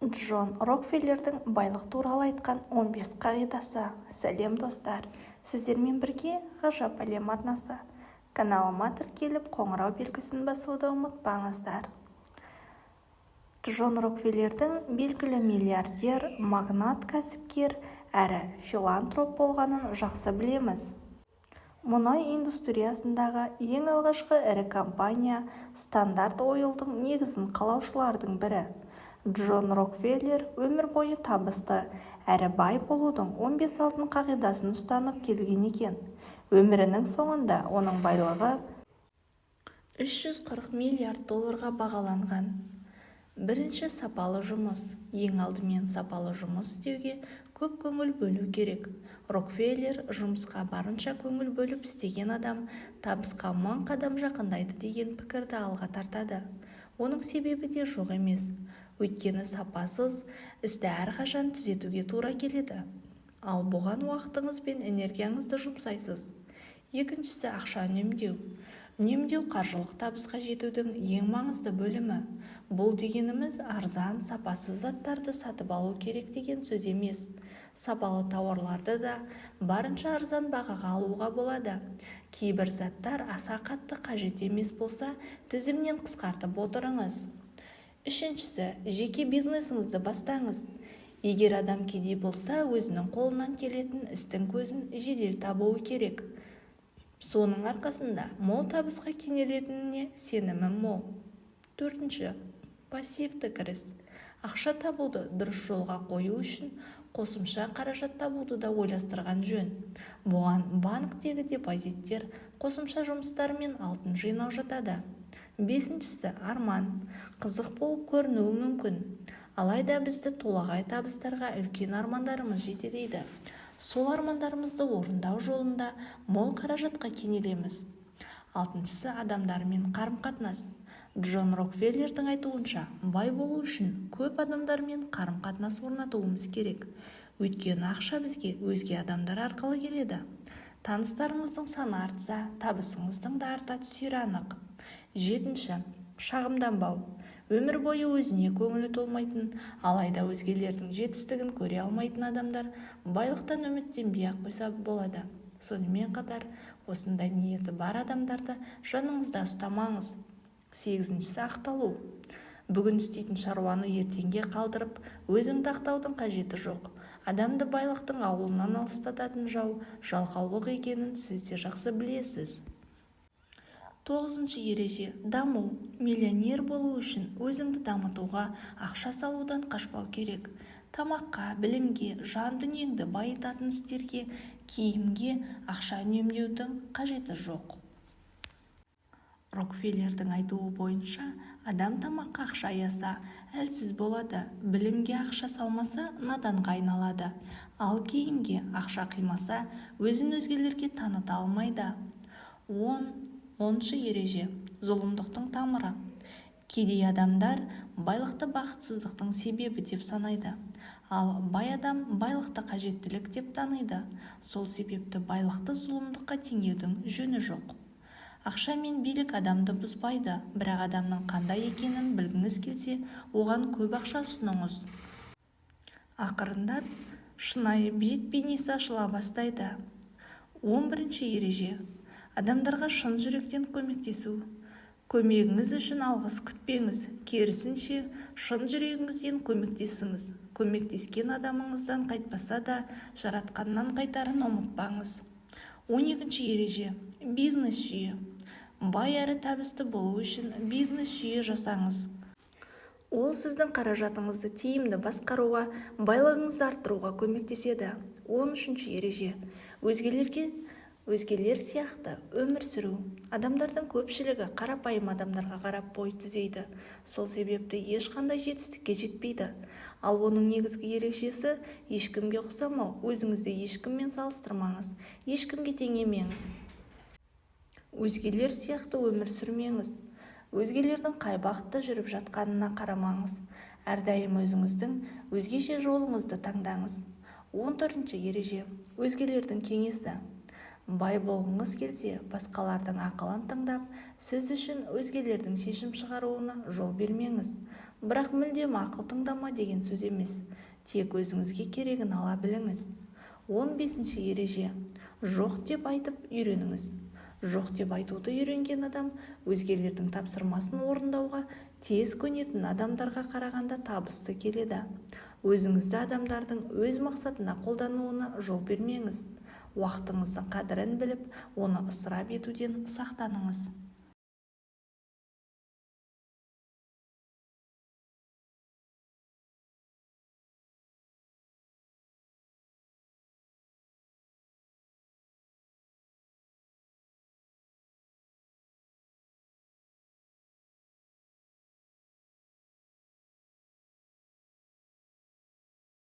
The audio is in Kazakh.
Джон Рокфеллердің байлық туралы айтқан 15 қағидасы. Сәлем достар, сіздермен бірге ғажап әлем арнасы. Каналыма тіркеліп қоңырау белгісін басуды ұмытпаңыздар. Джон Рокфеллердің белгілі миллиардер, магнат, кәсіпкер әрі филантроп болғанын жақсы білеміз. Мұнай индустриясындағы ең алғашқы ірі компания Стандарт Ойлдың негізін қалаушылардың бірі. Джон Рокфеллер өмір бойы табысты әрі бай болудың 15 алтын қағидасын ұстанып келген екен. Өмірінің соңында оның байлығы 340 миллиард долларға бағаланған. Бірінші, сапалы жұмыс. Ең алдымен сапалы жұмыс істеуге көп көңіл бөлу керек. Рокфеллер жұмысқа барынша көңіл бөліп істеген адам табысқа 1000 қадам жақындайды деген пікірді алға тартады. Оның себебі де жоқ емес. Өйткені сапасыз істі әрқашан түзетуге тура келеді. Ал бұған уақытыңыз бен энергияңызды жұмсайсыз. Екіншісі, ақша үнемдеу. Үнемдеу қаржылық табысқа жетудің ең маңызды бөлімі. Бұл дегеніміз арзан, сапасыз заттарды сатып алу керек деген сөз емес. Сапалы тауарларды да барынша арзан бағаға алуға болады. Кейбір заттар аса қатты қажет емес болса, тізімнен қысқартып отырыңыз. Үшіншісі, жеке бизнесіңізді бастаңыз. Егер адам кедей болса, өзінің қолынан келетін істің көзін жедел табуы керек. Соның арқасында мол табысқа кенелетініне сенімім мол. Төртінші, пассивті кіріс. Ақша табуды дұрыс жолға қою үшін қосымша қаражат табуды да ойластырған жөн. Бұған банктегі депозиттер, қосымша жұмыстар мен алтын жинау жатады. Бесіншісі, арман. Қызық болып көрінуі мүмкін. Алайда бізді толағай табыстарға үлкен армандарымыз жетелейді. Сол армандарымызды орындау жолында мол қаражатқа кенелеміз. Алтыншысы, адамдармен қарым-қатынас. Джон Рокфеллердің айтуынша, бай болу үшін көп адамдармен қарым-қатынас орнатуымыз керек. Өйткені ақша бізге өзге адамдар арқылы келеді. Таныстарыңыздың саны артса, табысыңыздың да арта түсері анық. Жетінші, шағымданбау. Өмір бойы өзіне көңілі толмайтын, алайда өзгелердің жетістігін көре алмайтын адамдар байлықтан үміттенбей-ақ қойса болады. Сонымен қатар, осындай ниеті бар адамдарды жаныңызда ұстамаңыз. Сегізіншісі, ақталу. Бүгін істейтін шаруаны ертеңге қалдырып, өзіңді ақтаудың қажеті жоқ. Адамды байлықтың ауылынан алыстататын жау жалқаулық екенін сіз де жақсы білесіз. Тоғызыншы ереже, даму. Миллионер болу үшін өзіңді дамытуға, ақша салудан қашпау керек. Тамаққа, білімге, жан дүниеңді байытатын істерге, киімге ақша үнемдеудің қажеті жоқ. Рокфеллердің айтуы бойынша, адам тамаққа ақша аяса, әлсіз болады, білімге ақша салмаса, наданға айналады. Ал киімге ақша қимаса, өзін өзгелерге таныта алмайды. 10-шы ереже, зұлымдықтың тамыры. Кедей адамдар байлықты бақытсыздықтың себебі деп санайды. Ал бай адам байлықты қажеттілік деп таниды. Сол себепті байлықты зұлымдыққа теңеудің жөні жоқ. Ақша мен билік адамды бұзбайды, бірақ адамның қандай екенін білгіңіз келсе, оған көп ақша ұсыныңыз. Ақырында шынайы бет бейнесі ашыла бастайды. 11-ші ереже, адамдарға шын жүректен көмектесу. Көмегіңіз үшін алғыс күтпеңіз, керісінше шын жүрегіңізден көмектесіңіз. Көмектескен адамыңыздан қайтпаса да, жаратқаннан қайтарын ұмытпаңыз. 12-ші ереже, бизнес жүйе. Бай әрі табысты болу үшін бизнес жүйе жасаңыз. Ол сіздің қаражатыңызды тиімді басқаруға, байлығыңызды арттыруға көмектеседі. 13-ші ереже, өзгелер сияқты өмір сүру. Адамдардың көпшілігі қарапайым адамдарға қарап бой түзейді. Сол себепті ешқандай жетістікке жетпейді. Ал оның негізгі ерекшесі ешкімге ұқсамау, өзіңізді ешкіммен салыстырмаңыз, ешкімге теңемеңіз. Өзгелер сияқты өмір сүрмеңіз. Өзгелердің қай бағытта жүріп жатқанына қарамаңыз. Әрдайым өзіңіздің өзгеше жолыңызды таңдаңыз. 14-ші ереже, өзгелердің кеңесі. Бай болғыңыз келсе, басқалардың ақылын тыңдап, сіз үшін өзгелердің шешім шығаруына жол бермеңіз. бірақ мүлдем ақыл тыңдама деген сөз емес. Тек өзіңізге керегін ала біліңіз. 15-ші ереже. Жоқ деп айтып үйреніңіз. Жоқ деп айтуды үйренген адам өзгелердің тапсырмасын орындауға тез көнетін адамдарға қарағанда табысты келеді. Өзіңізді адамдардың өз мақсатына қолдануына жол бермеңіз. Уақытыңыздың қадірін біліп, оны ысырап етуден сақтаныңыз.